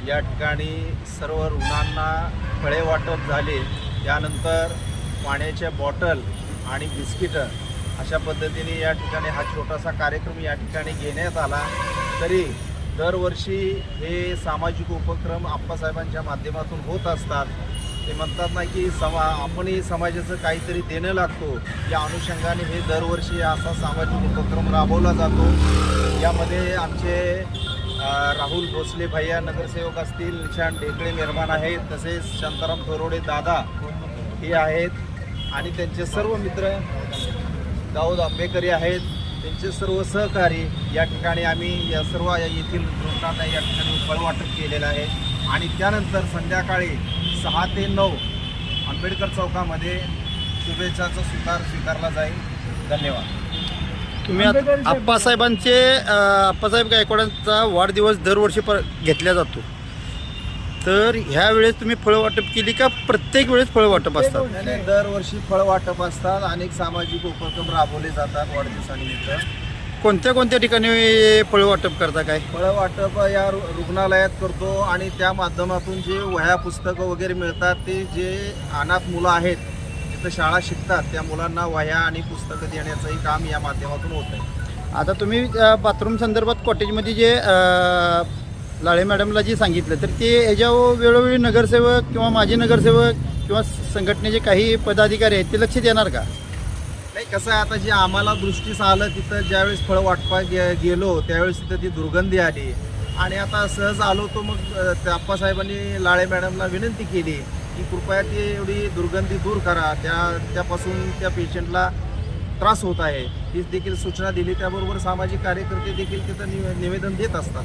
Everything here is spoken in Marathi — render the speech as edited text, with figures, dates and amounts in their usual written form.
या ठिकाणी सर्व रुग्णांना फळे वाटप झाले। त्यानंतर पाण्याच्या बॉटल आणि बिस्किटं अशा पद्धतीने या ठिकाणी हा छोटासा कार्यक्रम या ठिकाणी घेण्यात आला। तरी दरवर्षी हे सामाजिक उपक्रम आप्पासाहेबांच्या माध्यमातून होत असतात। ते म्हणतात ना की आपणही समाजाचं काहीतरी देणं लागतो, या अनुषंगाने हे दरवर्षी असा सामाजिक उपक्रम राबवला जातो। यामध्ये आमचे राहुल भोसले भैया नगरसेवक असतील, निशांत ढेकळे मेहरबान आहेत, तसेच शांताराम थोरोडे दादा हे आहेत आणि त्यांचे सर्व मित्र दाऊद आंबेकरी आहेत, त्यांचे सर्व सहकारी। या ठिकाणी आम्ही या सर्व येथील रुग्णांना या ठिकाणी फळवाटप केलेलं आहे आणि त्यानंतर संध्याकाळी 6 ते 9 आंबेडकर चौकामध्ये शुभेच्छाचा सुतार स्वीकारला जाईल। धन्यवाद। तुम्ही आप्पासाहेब गायकवाडांचा वाढदिवस दरवर्षी घेतला जातो, तर ह्या वेळेस तुम्ही फळ वाटप केली का प्रत्येक वेळेस फळ वाटप असतात? नाही, दरवर्षी फळ वाटप असतात। अनेक सामाजिक उपक्रम राबवले जातात वाढदिवसानिमित्त। कोणत्या ठिकाणी फळ वाटप करता? काय फळ वाटप या रुग्णालयात करतो आणि त्या माध्यमातून जे वह्या पुस्तकं वगैरे मिळतात ते जे अनाथ मुलं आहेत, जिथं शाळा शिकतात, त्या मुलांना वह्या आणि पुस्तकं देण्याचंही काम या माध्यमातून होत आहे। आता तुम्ही बाथरूम संदर्भात कॉटेजमध्ये जे लाळे मॅडमला जे सांगितलं, तर ते ह्याच्यावर वेळोवेळी नगरसेवक किंवा माजी नगरसेवक किंवा संघटनेचे काही पदाधिकारी आहेत ते लक्ष देणार का? नाही, कसं आहे, आता जे आम्हाला दृष्टीस आलं तिथं ज्यावेळेस फळ वाटपा गेलो त्यावेळेस तिथं ती दुर्गंधी आली आणि आता सहज आलो तो मग आप्पासाहेबांनी लाळे मॅडमला विनंती केली की कृपया ती एवढी दुर्गंधी दूर करा, त्यापासून त्या पेशंटला त्रास होत आहे, हीच देखील सूचना दिली। त्याबरोबर सामाजिक कार्यकर्ते देखील तिथं निवेदन देत असतात।